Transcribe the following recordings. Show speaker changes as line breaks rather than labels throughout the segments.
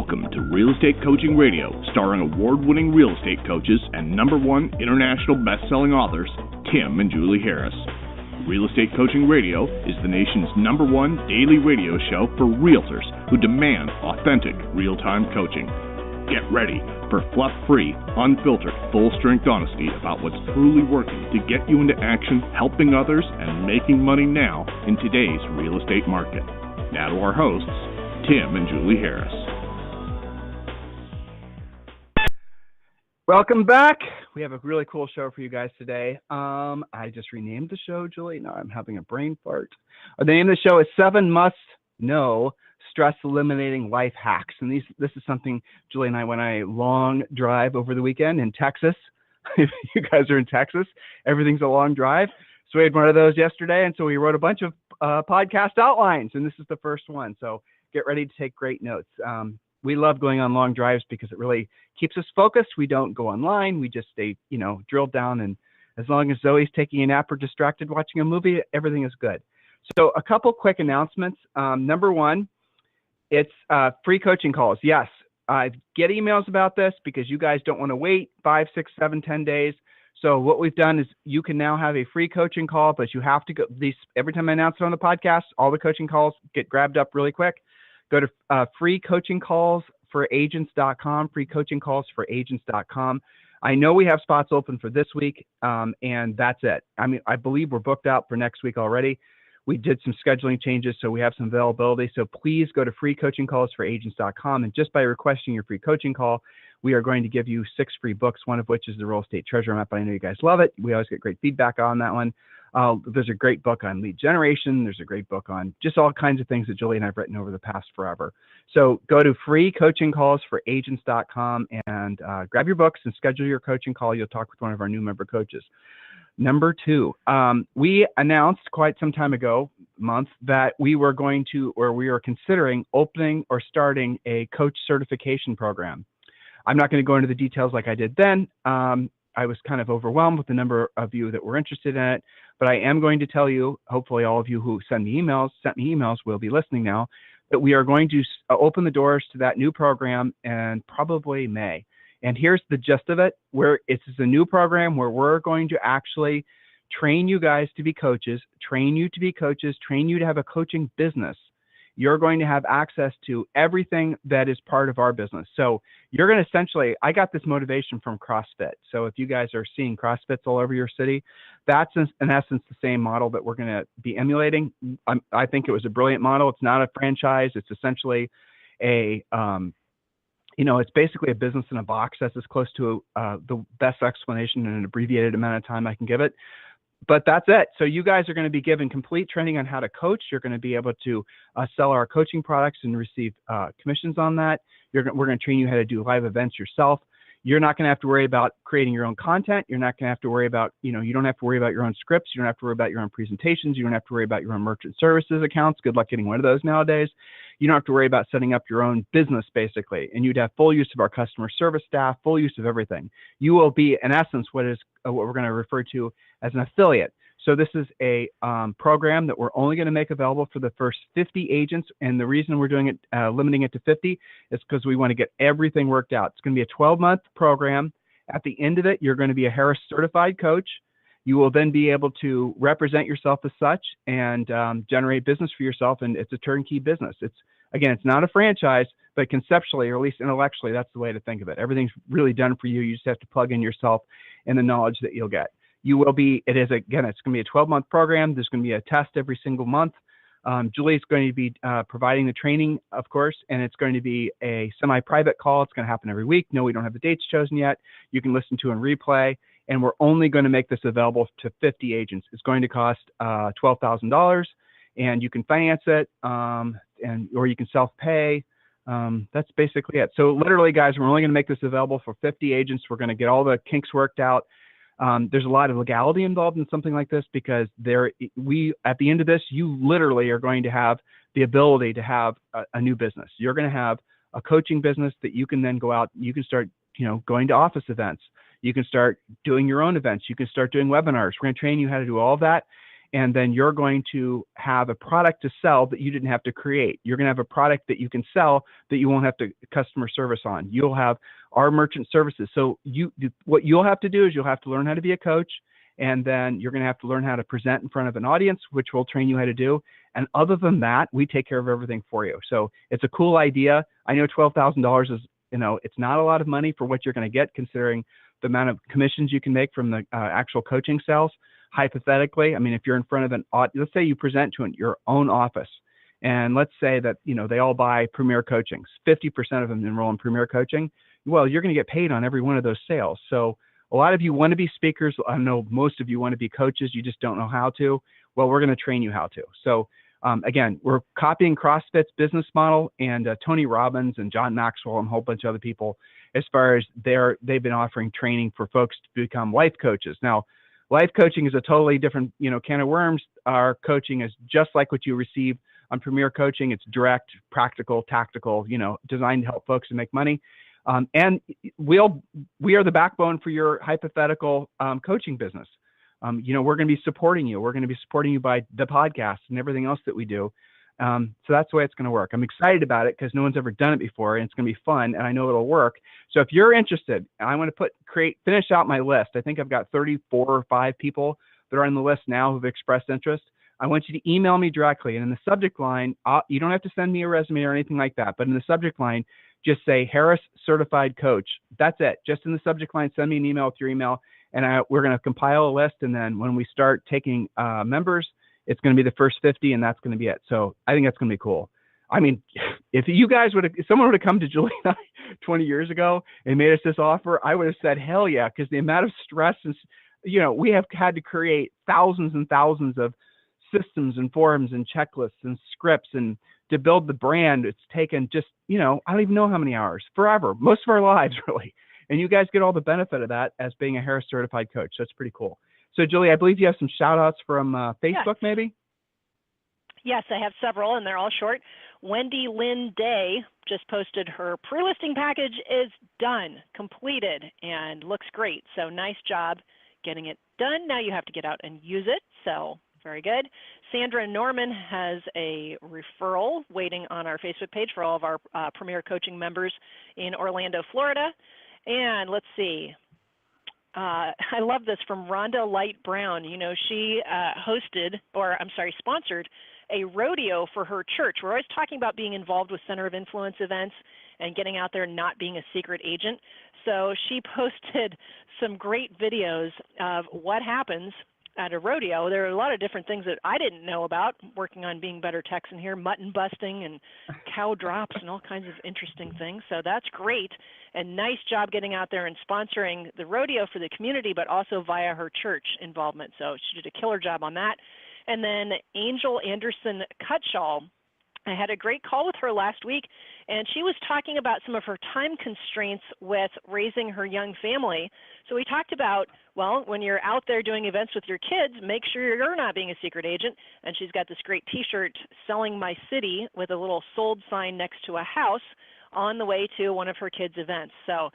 Welcome to Real Estate Coaching Radio, starring award-winning real estate coaches and #1 international best-selling authors, Tim and Julie Harris. Real Estate Coaching Radio is the nation's #1 daily radio show for realtors who demand authentic, real-time coaching. Get ready for fluff-free, unfiltered, full-strength honesty about what's truly working to get you into action, helping others, and making money now in today's real estate market. Now to our hosts, Tim and Julie Harris.
Welcome back. We have a really cool show for you guys today. I just renamed the show, Julie. Now I'm having a brain fart. The name of the show is 7 Must-Know Stress Eliminating Life Hacks. And this is something Julie and I went on a long drive over the weekend in Texas. If you guys are in Texas, everything's a long drive. So we had one of those yesterday. And so we wrote a bunch of podcast outlines. And this is the first one. So get ready to take great notes. We love going on long drives because it really keeps us focused. We don't go online. We just stay, drilled down. And as long as Zoe's taking a nap or distracted watching a movie, everything is good. So a couple quick announcements. Number one, it's free coaching calls. Yes, I get emails about this because you guys don't want to wait 5, 6, 7, 10 days. So what we've done is you can now have a free coaching call, but you have to go every time I announce it on the podcast, all the coaching calls get grabbed up really quick. Go to freecoachingcallsforagents.com, freecoachingcallsforagents.com. I know we have spots open for this week, and that's it. I believe we're booked out for next week already. We did some scheduling changes, so we have some availability. So please go to freecoachingcallsforagents.com, and just by requesting your free coaching call, we are going to give you 6 free books, one of which is the Real Estate Treasure Map. I know you guys love it. We always get great feedback on that one. There's a great book on lead generation. There's a great book on just all kinds of things that Julie and I have written over the past forever. So go to freecoachingcallsforagents.com and grab your books and schedule your coaching call. You'll talk with one of our new member coaches. Number 2, we announced quite some time ago, that we were going to, or we are considering opening or starting a coach certification program. I'm not going to go into the details like I did then. I was kind of overwhelmed with the number of you that were interested in it, but I am going to tell you, hopefully all of you who sent me emails will be listening now, that we are going to open the doors to that new program in probably May. And here's the gist of it, where it's a new program where we're going to actually train you guys to be coaches, train you to have a coaching business. You're going to have access to everything that is part of our business. So you're going to essentially, I got this motivation from CrossFit. So if you guys are seeing CrossFits all over your city, that's in essence the same model that we're going to be emulating. I think it was a brilliant model. It's not a franchise. It's essentially it's basically a business in a box. That's as close to the best explanation in an abbreviated amount of time I can give it. But that's it. So you guys are going to be given complete training on how to coach. You're going to be able to sell our coaching products and receive commissions on that. We're going to train you how to do live events yourself. You're not going to have to worry about creating your own content. You're not going to have to worry about, you don't have to worry about your own scripts. You don't have to worry about your own presentations. You don't have to worry about your own merchant services accounts. Good luck getting one of those nowadays. You don't have to worry about setting up your own business, basically. And you'd have full use of our customer service staff, full use of everything. You will be, in essence, what we're going to refer to as an affiliate. So this is a program that we're only going to make available for the first 50 agents. And the reason we're doing it, limiting it to 50, is because we want to get everything worked out. It's going to be a 12-month program. At the end of it, you're going to be a Harris certified coach. You will then be able to represent yourself as such and generate business for yourself. And it's a turnkey business. It's not a franchise, but conceptually, or at least intellectually, that's the way to think of it. Everything's really done for you. You just have to plug in yourself and the knowledge that you'll get. It's going to be a 12-month program. There's going to be a test every single month. Julie's going to be providing the training, of course, and it's going to be a semi-private call. It's going to happen every week. No, we don't have the dates chosen yet. You can listen to and replay, and we're only going to make this available to 50 agents. It's going to cost $12,000, and you can finance it, or you can self-pay. That's basically it. So literally, guys, we're only going to make this available for 50 agents. We're going to get all the kinks worked out. There's a lot of legality involved in something like this because at the end of this, you literally are going to have the ability to have a new business. You're going to have a coaching business that you can then go out, you can start, going to office events. You can start doing your own events. You can start doing webinars. We're going to train you how to do all of that. and then you're going to have a product to sell that you didn't have to create. You're going to have a product that you can sell that you won't have to customer service on. You'll have our merchant services. So what you'll have to do is you'll have to learn how to be a coach, and then you're going to have to learn how to present in front of an audience, which we'll train you how to do. And other than that, we take care of everything for you. So it's a cool idea. I know $12,000 is, it's not a lot of money for what you're going to get, considering the amount of commissions you can make from the actual coaching sales. Hypothetically, I mean, if you're in front of let's say you present to your own office, and let's say that, they all buy Premier Coaching, 50% of them enroll in Premier Coaching. Well, you're going to get paid on every one of those sales. So a lot of you want to be speakers. I know most of you want to be coaches. You just don't know how to. Well, we're going to train you how to. So again, we're copying CrossFit's business model, and Tony Robbins and John Maxwell and a whole bunch of other people, as far as they've been offering training for folks to become life coaches. Now, life coaching is a totally different, can of worms. Our coaching is just like what you receive on Premier Coaching. It's direct, practical, tactical, designed to help folks to make money. And we are the backbone for your hypothetical coaching business. We're going to be supporting you. We're going to be supporting you by the podcast and everything else that we do. So that's the way it's going to work. I'm excited about it because no one's ever done it before, and it's going to be fun, and I know it'll work. So if you're interested, I want to finish out my list. I think I've got 34 or 5 people that are on the list now who've expressed interest. I want you to email me directly, and in the subject line, you don't have to send me a resume or anything like that, but in the subject line, just say Harris Certified Coach. That's it. Just in the subject line, send me an email with your email, and we're going to compile a list, and then when we start taking members, it's going to be the first 50, and that's going to be it. So I think that's going to be cool. I mean, if someone would have come to Julie and I 20 years ago and made us this offer, I would have said, hell yeah, because the amount of stress is, we have had to create thousands and thousands of systems and forms and checklists and scripts, and to build the brand, it's taken just, I don't even know how many hours, forever, most of our lives, really. And you guys get all the benefit of that as being a Harris Certified Coach. So it's pretty cool. So, Julie, I believe you have some shout-outs from Facebook, yes. Maybe?
Yes, I have several, and they're all short. Wendy Lynn Day just posted her pre-listing package is done, completed, and looks great. So nice job getting it done. Now you have to get out and use it. So very good. Sandra Norman has a referral waiting on our Facebook page for all of our Premier Coaching members in Orlando, Florida. And let's see. I love this from Rhonda Light Brown. She sponsored a rodeo for her church. We're always talking about being involved with Center of Influence events and getting out there and not being a secret agent. So she posted some great videos of what happens at a rodeo. There are a lot of different things that I didn't know about, working on Being Better Texan here, mutton busting and cow drops and all kinds of interesting things. So that's great. And nice job getting out there and sponsoring the rodeo for the community, but also via her church involvement. So she did a killer job on that. And then Angel Anderson Cutshall, I had a great call with her last week, and she was talking about some of her time constraints with raising her young family. So we talked about, well, when you're out there doing events with your kids, make sure you're not being a secret agent. And she's got this great T-shirt, Selling My City, with a little sold sign next to a house on the way to one of her kids' events. So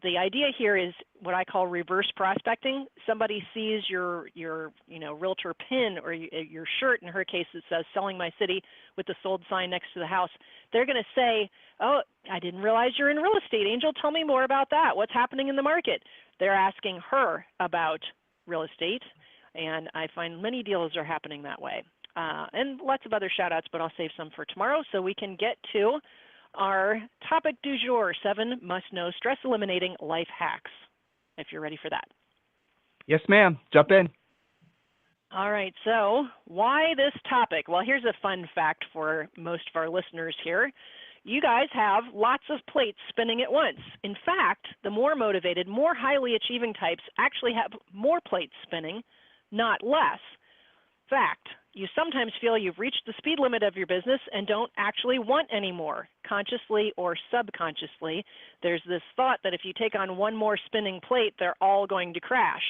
the idea here is what I call reverse prospecting. Somebody sees your realtor pin or your shirt, in her case it says Selling My City with the sold sign next to the house. They're going to say, oh, I didn't realize you're in real estate, Angel. Tell me more about that. What's happening in the market? They're asking her about real estate, and I find many deals are happening that way. And lots of other shout outs, but I'll save some for tomorrow so we can get to our topic du jour, 7 must-know stress-eliminating life hacks, if you're ready for that.
Yes, ma'am. Jump in.
All right. So why this topic? Well, here's a fun fact for most of our listeners here. You guys have lots of plates spinning at once. In fact, the more motivated, more highly achieving types actually have more plates spinning, not less. Fact, you sometimes feel you've reached the speed limit of your business and don't actually want any more, consciously or subconsciously. There's this thought that if you take on one more spinning plate, they're all going to crash.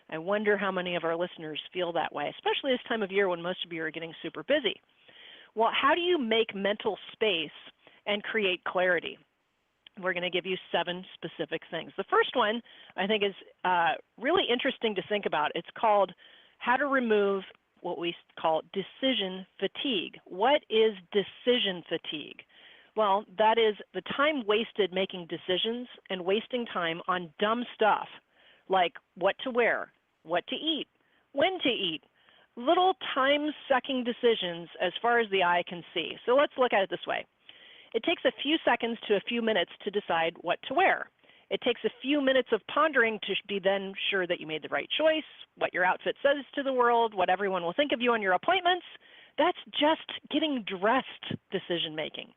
I wonder how many of our listeners feel that way, especially this time of year when most of you are getting super busy. Well, how do you make mental space and create clarity? We're going to give you 7 specific things. The first one I think is really interesting to think about. It's called How to Remove what we call decision fatigue. What is decision fatigue? Well, that is the time wasted making decisions and wasting time on dumb stuff like what to wear, what to eat, when to eat, little time-sucking decisions as far as the eye can see. So let's look at it this way. It takes a few seconds to a few minutes to decide what to wear. It takes a few minutes of pondering to be then sure that you made the right choice, what your outfit says to the world, what everyone will think of you on your appointments. That's just getting dressed decision making.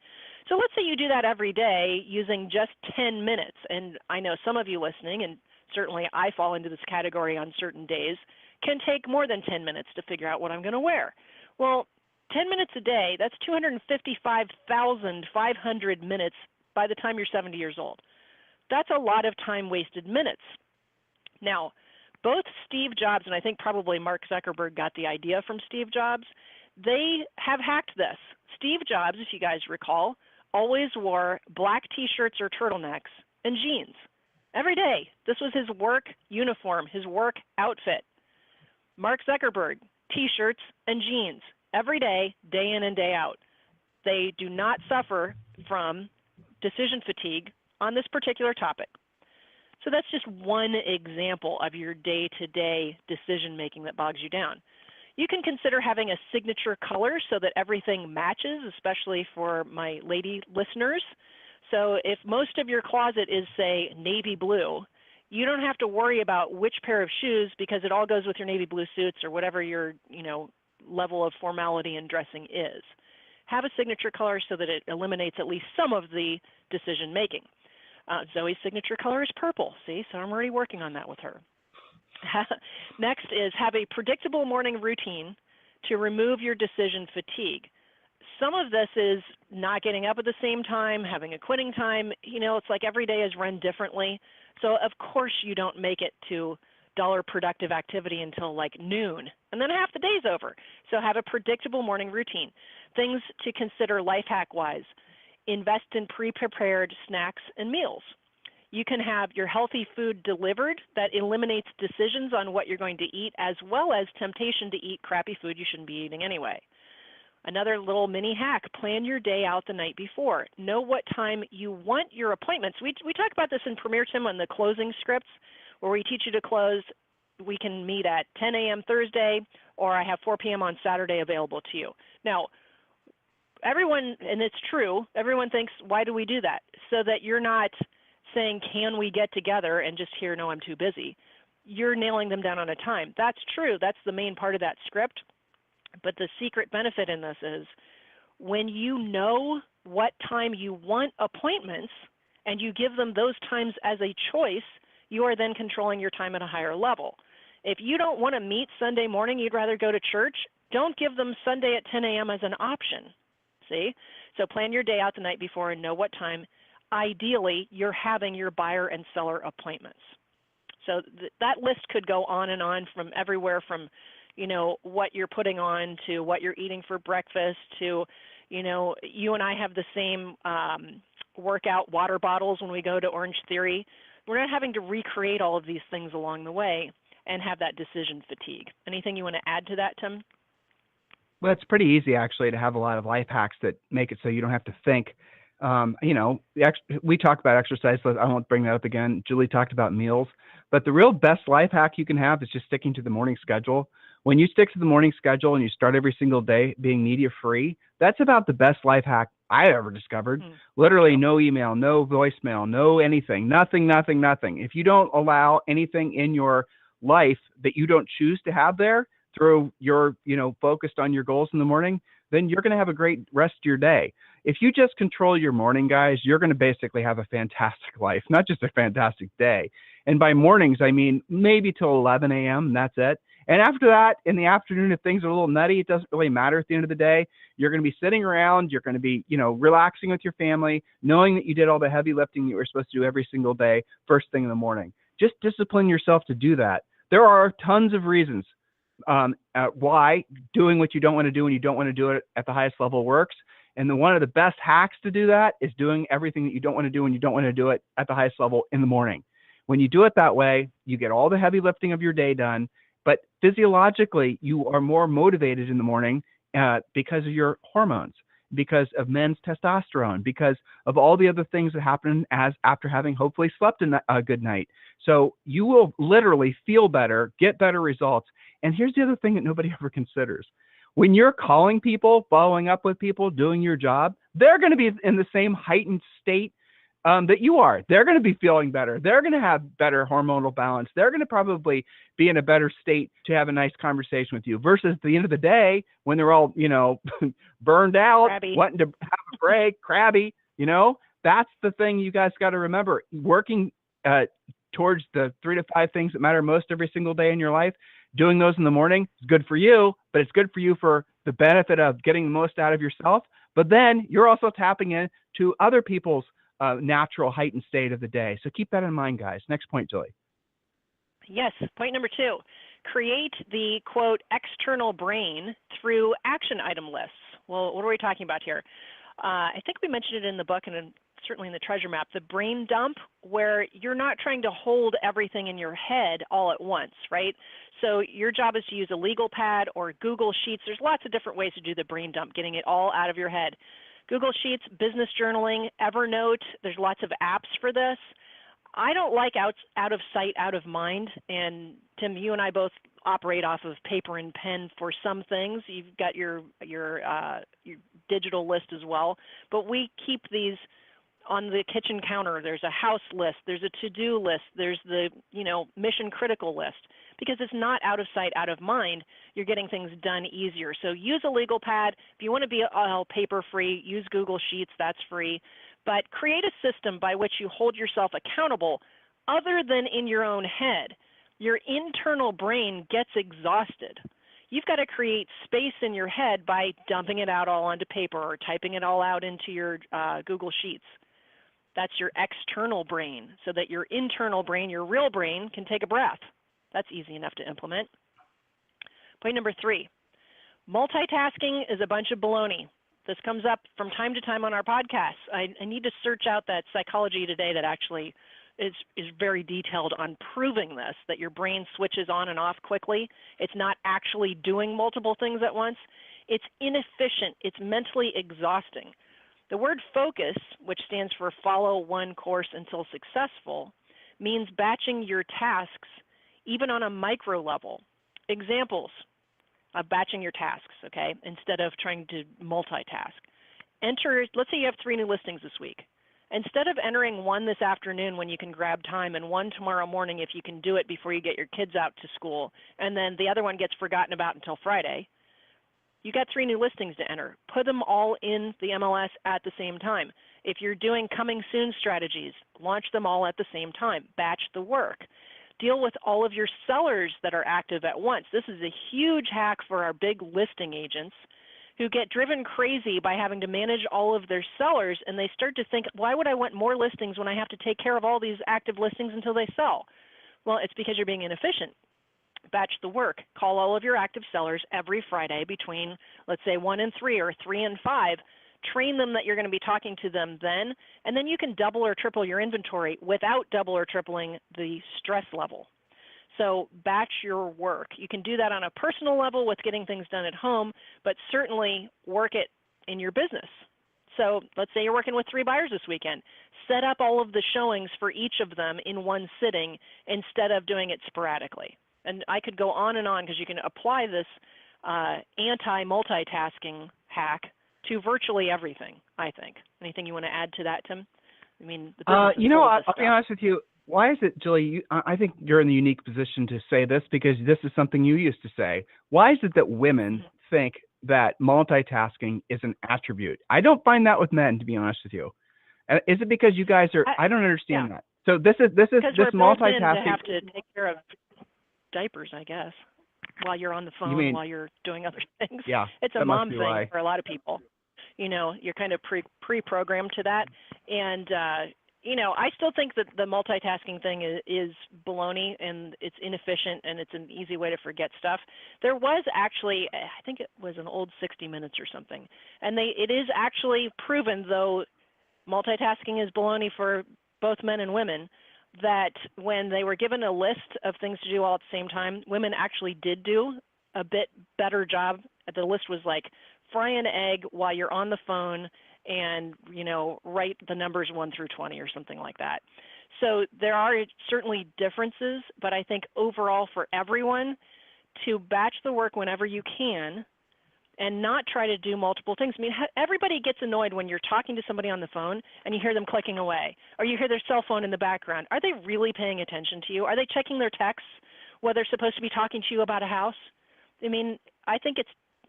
So let's say you do that every day using just 10 minutes. And I know some of you listening, and certainly I fall into this category on certain days, can take more than 10 minutes to figure out what I'm going to wear. Well, 10 minutes a day, that's 255,500 minutes by the time you're 70 years old. That's a lot of time wasted minutes. Now, both Steve Jobs and I think probably Mark Zuckerberg got the idea from Steve Jobs. They have hacked this. Steve Jobs, if you guys recall, always wore black t-shirts or turtlenecks and jeans every day. This was his work uniform, his work outfit. Mark Zuckerberg, t-shirts and jeans every day, day in and day out. They do not suffer from decision fatigue on this particular topic. So that's just one example of your day-to-day decision-making that bogs you down. You can consider having a signature color so that everything matches, especially for my lady listeners. So if most of your closet is, say, navy blue, you don't have to worry about which pair of shoes because it all goes with your navy blue suits or whatever your level of formality in dressing is. Have a signature color so that it eliminates at least some of the decision-making. Zoe's signature color is purple, see, so I'm already working on that with her. Next is have a predictable morning routine to remove your decision fatigue. Some of this is not getting up at the same time, having a quitting time. It's like every day is run differently. So of course you don't make it to dollar productive activity until like noon, and then half the day's over. So have a predictable morning routine. Things to consider life hack-wise. Invest in pre-prepared snacks and meals. You can have your healthy food delivered that eliminates decisions on what you're going to eat as well as temptation to eat crappy food you shouldn't be eating anyway. Another little mini hack, plan your day out the night before. Know what time you want your appointments. We talk about this in Premier Tim on the closing scripts where we teach you to close. We can meet at 10 a.m. Thursday or I have 4 p.m. on Saturday available to you. Now, everyone, and it's true, everyone thinks, why do we do that? So that you're not saying, can we get together and just hear, no, I'm too busy. You're nailing them down on a time. That's true. That's the main part of that script. But the secret benefit in this is when you know what time you want appointments and you give them those times as a choice, you are then controlling your time at a higher level. If you don't want to meet Sunday morning, you'd rather go to church, don't give them Sunday at 10 a.m. as an option. See? So plan your day out the night before and know what time, ideally, you're having your buyer and seller appointments. So that list could go on and on from everywhere from, what you're putting on to what you're eating for breakfast to, you and I have the same workout water bottles when we go to Orange Theory. We're not having to recreate all of these things along the way and have that decision fatigue. Anything you want to add to that, Tim?
Well, it's pretty easy actually to have a lot of life hacks that make it so you don't have to think. We talk about exercise, so I won't bring that up again. Julie talked about meals, but the real best life hack you can have is just sticking to the morning schedule. When you stick to the morning schedule and you start every single day being media free, that's about the best life hack I ever discovered. Literally no email, no voicemail, no anything, nothing. If you don't allow anything in your life that you don't choose to have there through your, focused on your goals in the morning, then you're going to have a great rest of your day. If you just control your morning, guys, you're going to basically have a fantastic life, not just a fantastic day. And by mornings, I mean maybe till 11 a.m. That's it. And after that, in the afternoon, if things are a little nutty, it doesn't really matter at the end of the day. You're going to be sitting around. You're going to be, relaxing with your family, knowing that you did all the heavy lifting you were supposed to do every single day, first thing in the morning. Just discipline yourself to do that. There are tons of reasons why doing what you don't want to do when you don't want to do it at the highest level works. And one of the best hacks to do that is doing everything that you don't want to do when you don't want to do it at the highest level in the morning. When you do it that way, you get all the heavy lifting of your day done, But physiologically, you are more motivated in the morning because of your hormones, because of men's testosterone, because of all the other things that happen after having hopefully slept a good night. So you will literally feel better, get better results. And here's the other thing that nobody ever considers. When you're calling people, following up with people, doing your job, they're going to be in the same heightened state that you are. They're going to be feeling better. They're going to have better hormonal balance. They're going to probably be in a better state to have a nice conversation with you versus at the end of the day when they're all, burned out,
Crabby.
wanting to have a break, crabby, that's the thing you guys got to remember. Working towards the 3 to 5 things that matter most every single day in your life, doing those in the morning is good for you, but it's good for you for the benefit of getting the most out of yourself. But then you're also tapping into other people's natural heightened state of the day. So keep that in mind, guys. Next point, Julie.
Yes, point number 2, create the, quote, external brain through action item lists. Well, what are we talking about here? I think we mentioned it in the book and certainly in the treasure map, the brain dump, where you're not trying to hold everything in your head all at once, right? So your job is to use a legal pad or Google Sheets. There's lots of different ways to do the brain dump, getting it all out of your head. Google Sheets, business journaling, Evernote, there's lots of apps for this. I don't like out of sight, out of mind. And Tim, you and I both operate off of paper and pen for some things. You've got your digital list as well. But we keep these on the kitchen counter. There's a house list, there's a to-do list, there's the mission critical list. Because it's not out of sight, out of mind, you're getting things done easier. So use a legal pad. If you want to be paper-free, use Google Sheets, that's free. But create a system by which you hold yourself accountable other than in your own head. Your internal brain gets exhausted. You've got to create space in your head by dumping it out all onto paper or typing it all out into your Google Sheets. That's your external brain, so that your internal brain, your real brain, can take a breath. That's easy enough to implement. Point number 3, multitasking is a bunch of baloney. This comes up from time to time on our podcasts. I need to search out that Psychology Today that actually is very detailed on proving this, that your brain switches on and off quickly. It's not actually doing multiple things at once. It's inefficient. It's mentally exhausting. The word focus, which stands for follow one course until successful, means batching your tasks even on a micro level. Examples of batching your tasks, okay, instead of trying to multitask. Let's say you have 3 new listings this week. Instead of entering one this afternoon when you can grab time and one tomorrow morning if you can do it before you get your kids out to school, and then the other one gets forgotten about until Friday, you got 3 new listings to enter. Put them all in the MLS at the same time. If you're doing coming soon strategies, launch them all at the same time. Batch the work. Deal with all of your sellers that are active at once. This is a huge hack for our big listing agents who get driven crazy by having to manage all of their sellers, and they start to think, why would I want more listings when I have to take care of all these active listings until they sell? Well, it's because you're being inefficient. Batch the work. Call all of your active sellers every Friday between, let's say, 1 and 3 or 3 and 5. Train them that you're going to be talking to them then, and then you can double or triple your inventory without double or tripling the stress level. So batch your work. You can do that on a personal level with getting things done at home, but certainly work it in your business. So let's say you're working with 3 buyers this weekend. Set up all of the showings for each of them in one sitting instead of doing it sporadically. And I could go on and on because you can apply this anti-multitasking hack to virtually everything, I think. Anything you want to add to that, Tim? I mean,
I'll be honest with you. Why is it, Julie, I think you're in the unique position to say this because this is something you used to say. Why is it that women think that multitasking is an attribute? I don't find that with men, to be honest with you. Is it because you guys are, I don't understand that. So this multitasking.
You have to take care of diapers, I guess, while you're on the phone, while you're doing other things.
Yeah,
it's a mom thing for a lot of people. You're kind of pre-programmed to that. And, I still think that the multitasking thing is baloney and it's inefficient and it's an easy way to forget stuff. There was actually, I think it was an old 60 Minutes or something, and it is actually proven, though multitasking is baloney for both men and women, that when they were given a list of things to do all at the same time, women actually did do a bit better job. The list was like fry an egg while you're on the phone and, write the numbers 1 through 20 or something like that. So there are certainly differences, but I think overall for everyone, to batch the work whenever you can and not try to do multiple things. I mean, everybody gets annoyed when you're talking to somebody on the phone and you hear them clicking away, or you hear their cell phone in the background. Are they really paying attention to you? Are they checking their texts while they're supposed to be talking to you about a house? I mean, I think it's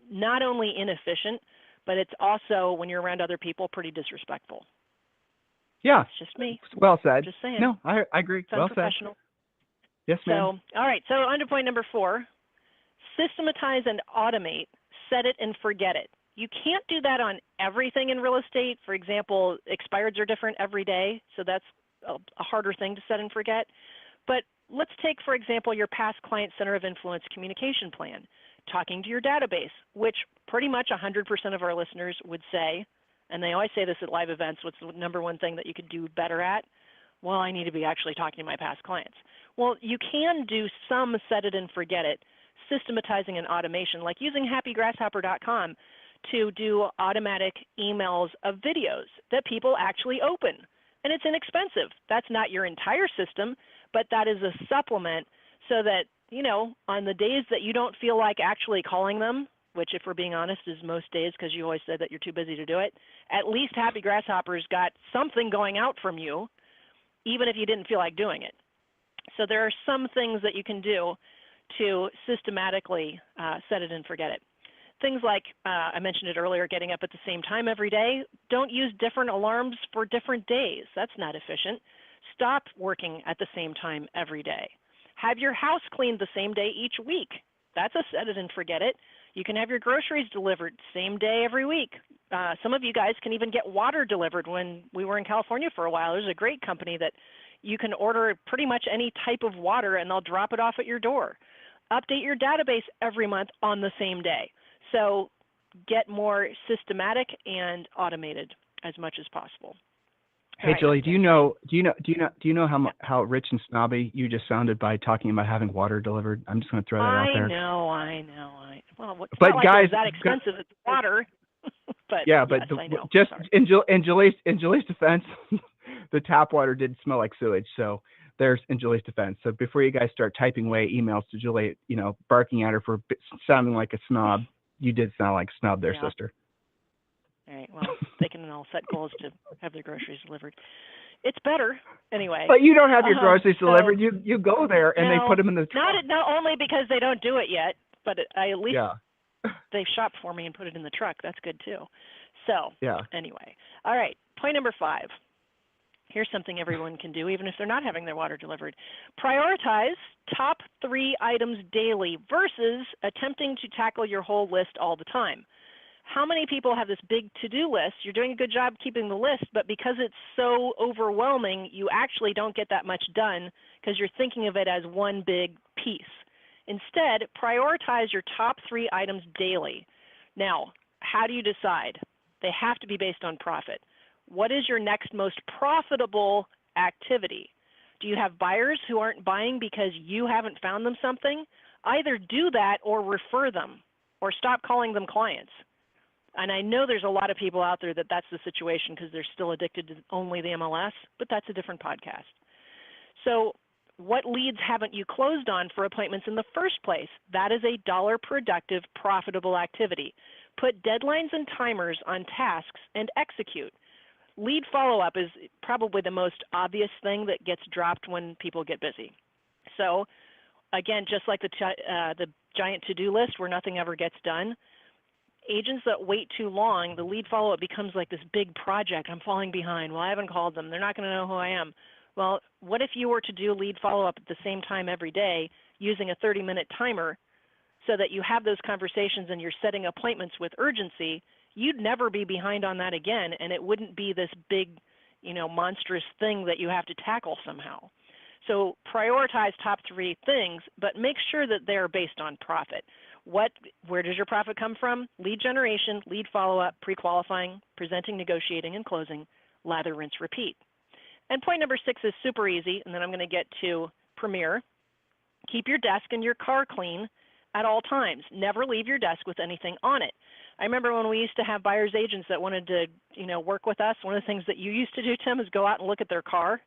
not only inefficient, but it's also, when you're around other people, pretty disrespectful.
Yeah.
It's just me.
Well said.
Just saying.
No, I agree.
Sounds
well
professional.
Said. Yes, ma'am.
So, all right. So on to point number 4, systematize and automate. Set it and forget it. You can't do that on everything in real estate. For example, expireds are different every day, so that's a harder thing to set and forget. But let's take, for example, your past client center of influence communication plan, talking to your database, which pretty much 100% of our listeners would say, and they always say this at live events, what's the number one thing that you could do better at? Well, I need to be actually talking to my past clients. Well, you can do some set it and forget it, systematizing and automation, like using happygrasshopper.com to do automatic emails of videos that people actually open. And it's inexpensive. That's not your entire system, but that is a supplement so that, on the days that you don't feel like actually calling them, which if we're being honest is most days because you always said that you're too busy to do it, at least Happy Grasshopper's got something going out from you, even if you didn't feel like doing it. So there are some things that you can do to systematically set it and forget it. Things like, I mentioned it earlier, getting up at the same time every day. Don't use different alarms for different days. That's not efficient. Stop working at the same time every day. Have your house cleaned the same day each week. That's a set it and forget it. You can have your groceries delivered same day every week. Some of you guys can even get water delivered. When we were in California for a while, there's a great company that you can order pretty much any type of water and they'll drop it off at your door. Update your database every month on the same day. So get more systematic and automated as much as possible.
Hey, Julie, do you know how rich and snobby you just sounded by talking about having water delivered? I'm just going to throw that out there.
I know. Well, it's
but
not like
guys,
it's that expensive. It's water. But
yeah, but
yes, I know.
just in Julie's defense, the tap water did smell like sewage. So there's in Julie's defense. So before you guys start typing away emails to Julie, barking at her for sounding like a snob, you did sound like a snob there, sister.
All right. Well, they can all set goals to have their groceries delivered. It's better anyway.
But you don't have your groceries delivered. You go there and they put them in the truck.
Not only because they don't do it yet, but I at least they shop for me and put it in the truck. That's good too. So anyway, all right. Point number 5. Here's something everyone can do, even if they're not having their water delivered. Prioritize top 3 items daily versus attempting to tackle your whole list all the time. How many people have this big to-do list? You're doing a good job keeping the list, but because it's so overwhelming, you actually don't get that much done because you're thinking of it as one big piece. Instead, prioritize your top 3 items daily. Now, how do you decide? They have to be based on profit. What is your next most profitable activity? Do you have buyers who aren't buying because you haven't found them something? Either do that or refer them or stop calling them clients. And I know there's a lot of people out there that's the situation because they're still addicted to only the MLS, but that's a different podcast. So what leads haven't you closed on for appointments in the first place? That is a dollar productive, profitable activity. Put deadlines and timers on tasks and execute. Lead follow-up is probably the most obvious thing that gets dropped when people get busy. So again, just like the giant to-do list where nothing ever gets done, agents that wait too long, the lead follow-up becomes like this big project. I'm falling behind. Well, I haven't called them. They're not going to know who I am. Well, what if you were to do lead follow-up at the same time every day using a 30-minute timer so that you have those conversations and you're setting appointments with urgency? You'd never be behind on that again, and it wouldn't be this big, monstrous thing that you have to tackle somehow. So prioritize top 3 things, but make sure that they're based on profit. Where does your profit come from? Lead generation, lead follow-up, pre-qualifying, presenting, negotiating, and closing, lather, rinse, repeat. And point number 6 is super easy, and then I'm going to get to Premier. Keep your desk and your car clean at all times. Never leave your desk with anything on it. I remember when we used to have buyer's agents that wanted to, work with us, one of the things that you used to do, Tim, is go out and look at their car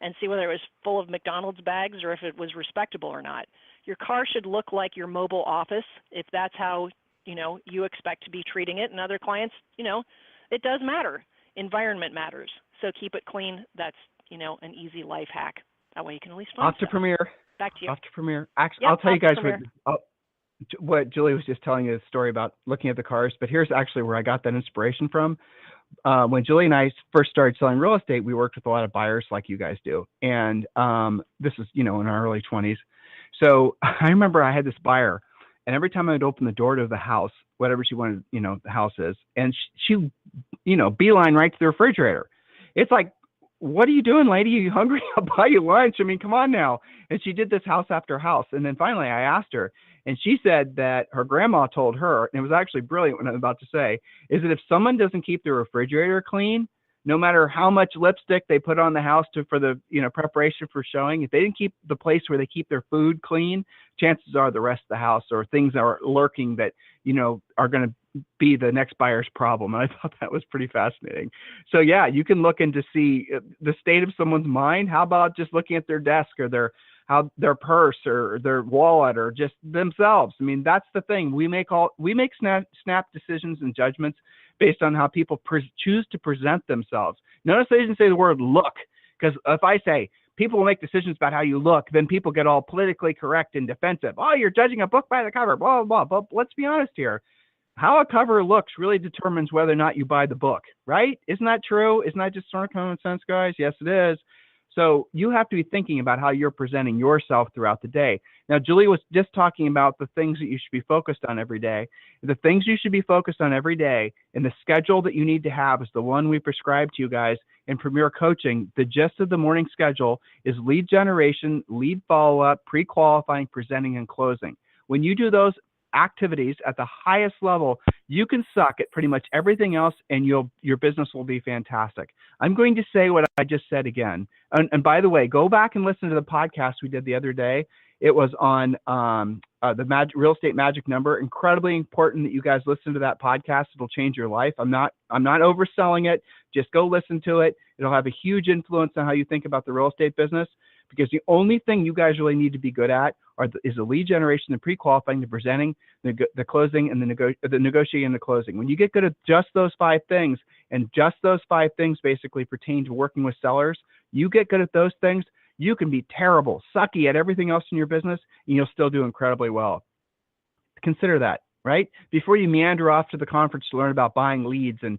and see whether it was full of McDonald's bags or if it was respectable or not. Your car should look like your mobile office if that's how, you expect to be treating it. And other clients, it does matter. Environment matters. So keep it clean. That's, an easy life hack. That way you can at least find
Off to
stuff.
Premier.
Back to you.
Off to Premier. Actually,
Yep,
I'll tell you guys
Premier.
what Julie was just telling you the story about looking at the cars, but here's actually where I got that inspiration from. When Julie and I first started selling real estate, we worked with a lot of buyers like you guys do. And this is, in our early 20s. So I remember I had this buyer, and every time I would open the door to the house, whatever she wanted, the house is, and she beeline right to the refrigerator. It's like, what are you doing, lady? Are you hungry? I'll buy you lunch. I mean, come on now. And she did this house after house. And then finally I asked her, and she said that her grandma told her, and it was actually brilliant what I'm about to say, is that if someone doesn't keep the refrigerator clean, no matter how much lipstick they put on the house for the preparation for showing, if they didn't keep the place where they keep their food clean, chances are the rest of the house or things are lurking that are going to be the next buyer's problem. And I thought that was pretty fascinating. So yeah, you can look in to see the state of someone's mind. How about just looking at their desk or their purse or their wallet or just themselves? I mean, that's the thing. We make snap decisions and judgments based on how people choose to present themselves. Notice I didn't say the word look, because if I say people will make decisions about how you look, then people get all politically correct and defensive. Oh, you're judging a book by the cover, blah, blah, blah. But let's be honest here. How a cover looks really determines whether or not you buy the book, right? Isn't that true? Isn't that just sort of common sense, guys? Yes, it is. So you have to be thinking about how you're presenting yourself throughout the day. Now, Julie was just talking about the things that you should be focused on every day. The things you should be focused on every day and the schedule that you need to have is the one we prescribe to you guys in Premier Coaching. The gist of the morning schedule is lead generation, lead follow-up, pre-qualifying, presenting, and closing. When you do those activities at the highest level, you can suck at pretty much everything else and your business will be fantastic. I'm going to say what I just said again. And by the way, go back and listen to the podcast we did the other day. It was on the real estate magic number. Incredibly important that you guys listen to that podcast. It'll change your life. I'm not overselling it. Just go listen to it. It'll have a huge influence on how you think about the real estate business, because the only thing you guys really need to be good at is the lead generation, the pre-qualifying, the presenting, the closing, and the negotiating and the closing. When you get good at just those 5 things, and just those 5 things basically pertain to working with sellers, you get good at those things, you can be terrible, sucky at everything else in your business, and you'll still do incredibly well. Consider that, right? Before you meander off to the conference to learn about buying leads and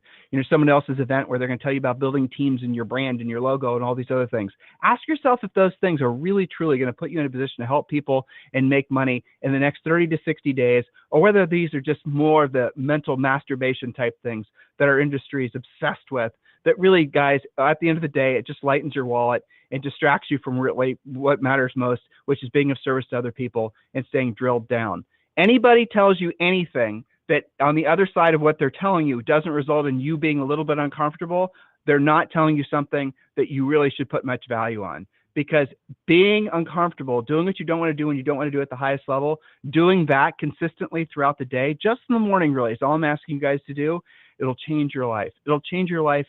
someone else's event where they're going to tell you about building teams and your brand and your logo and all these other things, ask yourself if those things are really truly going to put you in a position to help people and make money in the next 30 to 60 days, or whether these are just more of the mental masturbation type things that our industry is obsessed with, that really, guys, at the end of the day, it just lightens your wallet and distracts you from really what matters most, which is being of service to other people and staying drilled down. Anybody tells you anything that on the other side of what they're telling you doesn't result in you being a little bit uncomfortable, they're not telling you something that you really should put much value on. Because being uncomfortable, doing what you don't want to do when you don't want to do at the highest level, doing that consistently throughout the day, just in the morning really is all I'm asking you guys to do. It'll change your life. It'll change your life.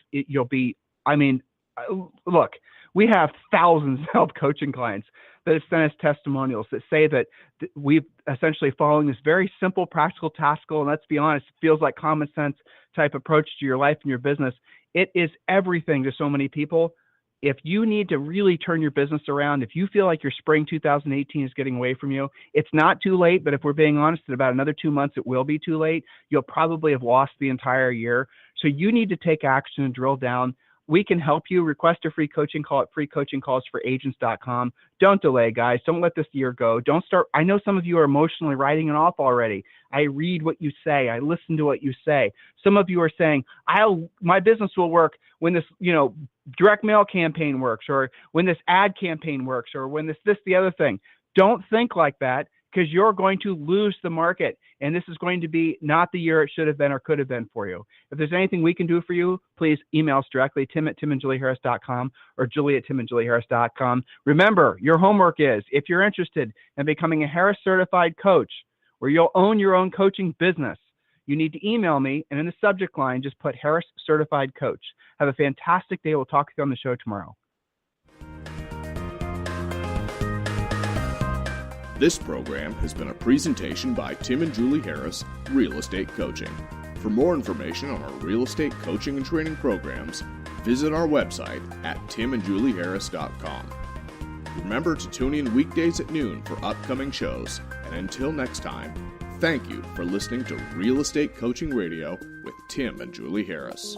Look, we have thousands of health coaching clients that have sent us testimonials that say that we've essentially following this very simple, practical, tactical, and let's be honest, it feels like common sense type approach to your life and your business. It is everything to so many people. If you need to really turn your business around, if you feel like your spring 2018 is getting away from you, it's not too late, but if we're being honest, in about another 2 months, it will be too late. You'll probably have lost the entire year. So you need to take action and drill down. We can help you. Request a free coaching call at freecoachingcallsforagents.com. Don't delay, guys. Don't let this year go. Don't start. I know some of you are emotionally writing it off already. I read what you say. I listen to what you say. Some of you are saying, my business will work when this, direct mail campaign works, or when this ad campaign works, or when the other thing. Don't think like that. because you're going to lose the market. And this is going to be not the year it should have been or could have been for you. If there's anything we can do for you, please email us directly, tim@timandjulieharris.com or julie@timandjulieharris.com. Remember, your homework is, if you're interested in becoming a Harris certified coach, where you'll own your own coaching business, you need to email me, and in the subject line, just put Harris Certified Coach. Have a fantastic day. We'll talk to you on the show tomorrow.
This program has been a presentation by Tim and Julie Harris, Real Estate Coaching. For more information on our real estate coaching and training programs, visit our website at timandjulieharris.com. Remember to tune in weekdays at noon for upcoming shows, and until next time, thank you for listening to Real Estate Coaching Radio with Tim and Julie Harris.